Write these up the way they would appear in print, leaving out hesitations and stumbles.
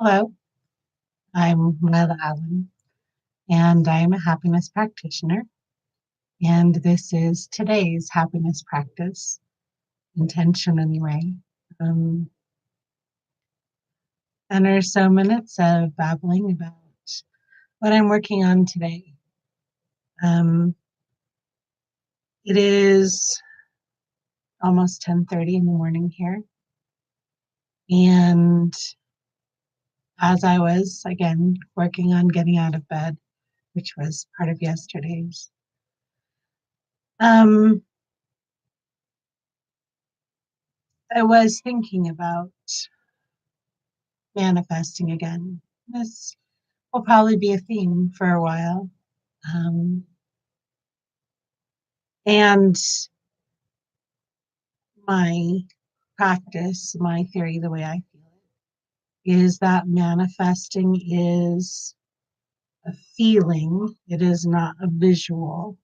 Hello, I'm Lila Allen, and I'm a happiness practitioner. And this is today's happiness practice, intention anyway. 10 or so minutes of babbling about what I'm working on today. Um, it is almost 10:30 in the morning here. And as I was, again, working on getting out of bed, which was part of yesterday's, um, I was thinking about manifesting again. This will probably be a theme for a while. Um, and my practice, my theory, the way I feel it, is that manifesting is a feeling, it is not a visual.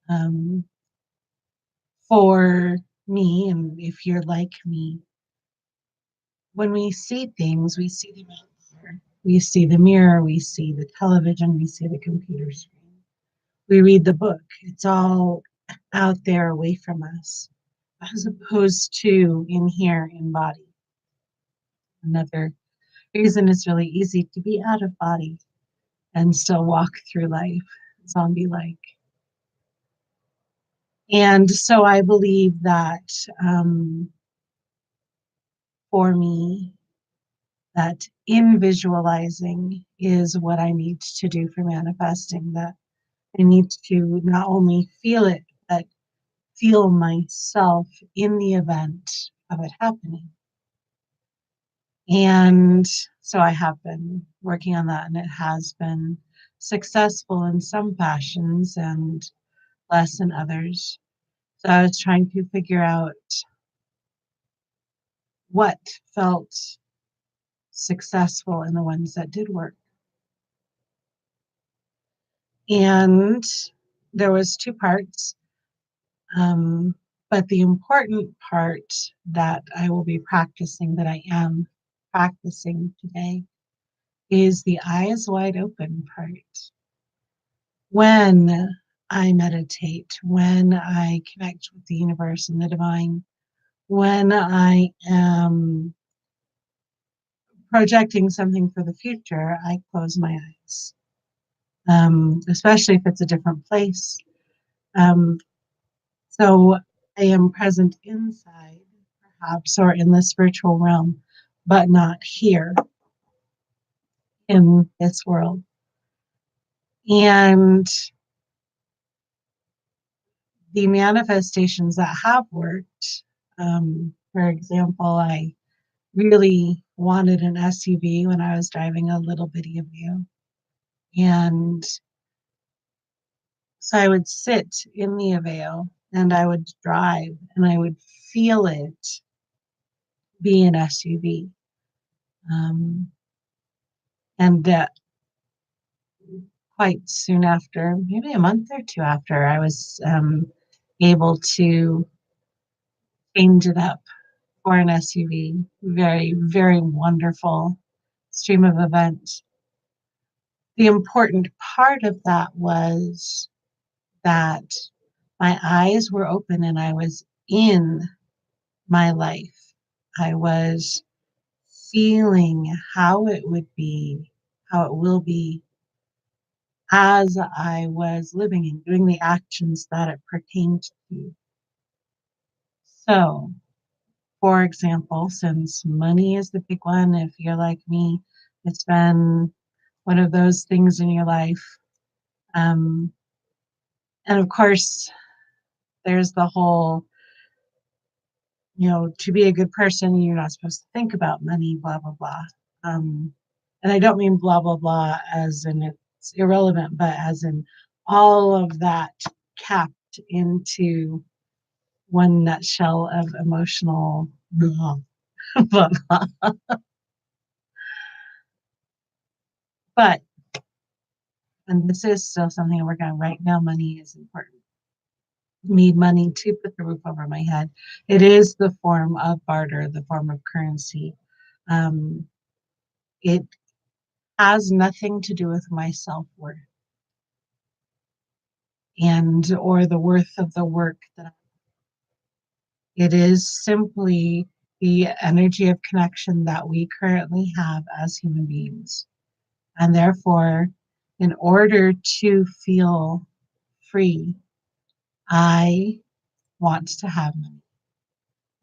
Um, for me, and if you're like me, when we see things, we see them out there. We see the mirror, we see the television, we see the computer screen. We read the book. It's all out there away from us, as opposed to in here in body. Another reason it's really easy to be out of body and still walk through life zombie like. And so I believe that for me, that in visualizing is what I need to do for manifesting, that I need to not only feel it, but feel myself in the event of it happening. And so I have been working on that, and it has been successful in some fashions and less in others. So I was trying to figure out what felt successful in the ones that did work. And there was two parts. But the important part that I will be practicing, that I am practicing today, is the eyes wide open part. When I meditate, when I connect with the universe and the divine, when I am projecting something for the future, I close my eyes, especially if it's a different place. Um, so I am present inside, perhaps, or in this virtual realm, but not here in this world. And the manifestations that have worked, for example, I really wanted an SUV when I was driving a little bitty Aveo. And so I would sit in the Aveo and I would drive and I would feel it be an SUV. Um, and quite soon after, maybe a month or two after, I was able to change it up for an SUV. Very, very wonderful stream of events. The important part of that was that my eyes were open and I was in my life. I was feeling how it would be, how it will be as I was living and doing the actions that it pertained to. So, for example, since money is the big one, if you're like me, it's been one of those things in your life. Um, and of course, there's the whole, to be a good person, you're not supposed to think about money, blah, blah, blah. Um, and I don't mean blah, blah, blah as in it's irrelevant, but as in all of that capped into one nutshell of emotional blah, blah, blah. But, and this is still something I work on right now, money is important. Need money to put the roof over my head. It is the form of barter, the form of currency. Um, It has nothing to do with my self-worth and or the worth of the work that it is simply the energy of connection that we currently have as human beings. And therefore, in order to feel free, I want to have money.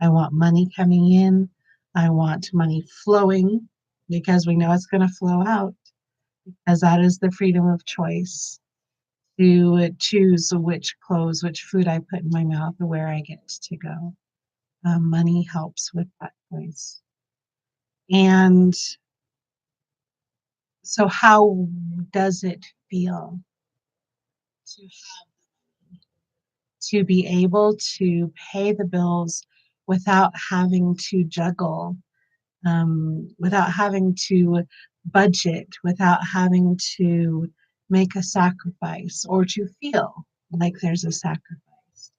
I want money coming in. I want money flowing because we know it's going to flow out, as that is the freedom of choice to choose which clothes, which food I put in my mouth, or where I get to go. Money helps with that choice. And so, how does it feel to be able to pay the bills without having to juggle, without having to budget, without having to make a sacrifice or to feel like there's a sacrifice?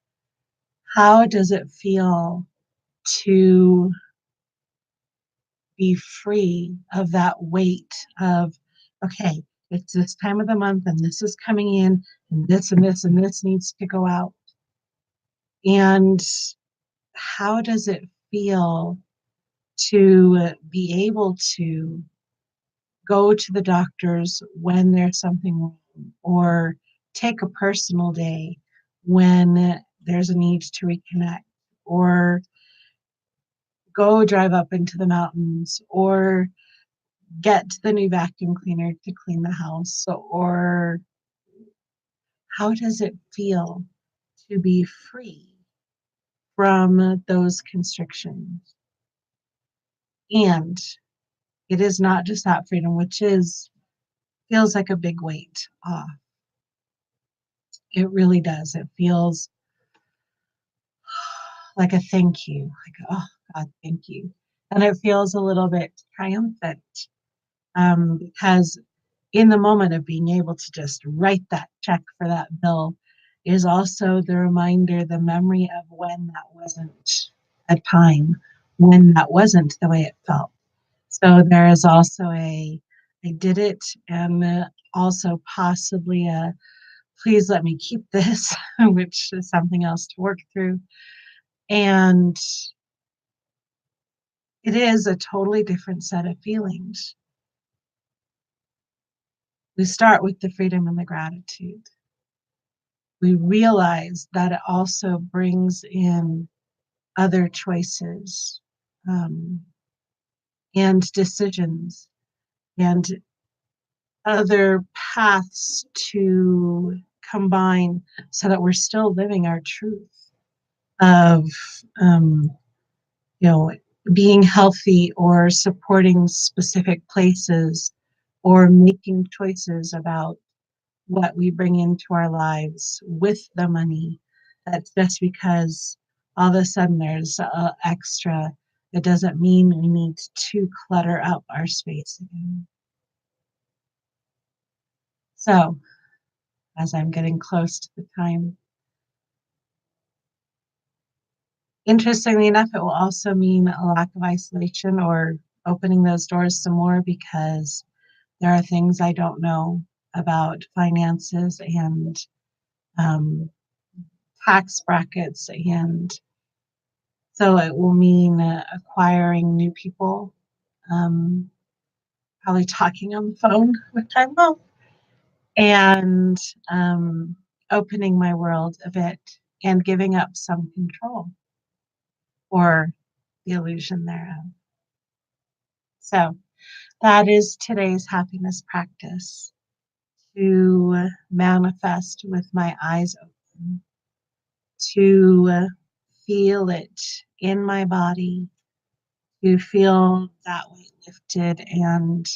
How does it feel to be free of that weight of, okay, it's this time of the month and this is coming in and this and this and this needs to go out? And how does it feel to be able to go to the doctors when there's something wrong, or take a personal day when there's a need to reconnect, or go drive up into the mountains, or get the new vacuum cleaner to clean the house? Or how does it feel to be free from those constrictions? And it is not just that freedom, which is feels like a big weight off. It really does. It feels like a thank you, like, oh God, thank you. And it feels a little bit triumphant, because in the moment of being able to just write that check for that bill is also the reminder, the memory of when that wasn't a time, when that wasn't the way it felt. So there is also I did it, and also possibly a please let me keep this, which is something else to work through. And it is a totally different set of feelings. We start with the freedom and the gratitude. We realize that it also brings in other choices, um, and decisions and other paths to combine so that we're still living our truth of, um, you know, being healthy or supporting specific places or making choices about what we bring into our lives with the money. That's just because all of a sudden there's extra. It doesn't mean we need to clutter up our space again. So, as I'm getting close to the time, interestingly enough, it will also mean a lack of isolation or opening those doors some more, because there are things I don't know about finances and, um, tax brackets, and so it will mean acquiring new people, um, probably talking on the phone, which I love, and opening my world a bit and giving up some control or the illusion thereof. So that is today's happiness practice, to manifest with my eyes open, to feel it in my body, to feel that weight lifted, and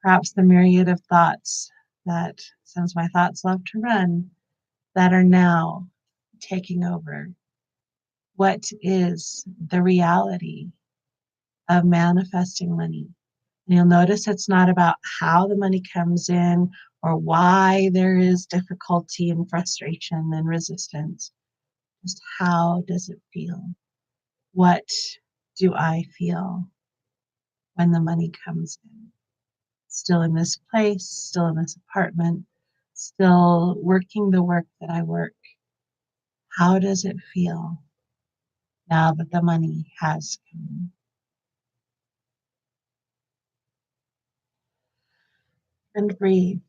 perhaps the myriad of thoughts that, since my thoughts love to run, that are now taking over. What is the reality of manifesting money? And you'll notice it's not about how the money comes in or why there is difficulty and frustration and resistance. Just how does it feel? What do I feel? when the money comes in. Still in this place, still in this apartment, still working the work that I work. How does it feel now that the money has come in? And breathe.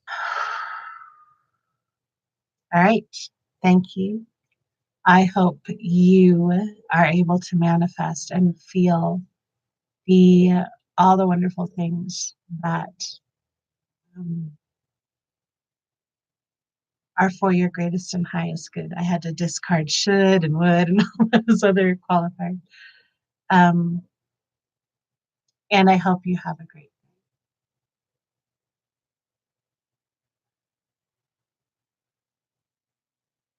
All right. Thank you. I hope you are able to manifest and feel the all the wonderful things that um, are for your greatest and highest good. I had to discard should and would and all those other qualifiers. Um, and I hope you have a great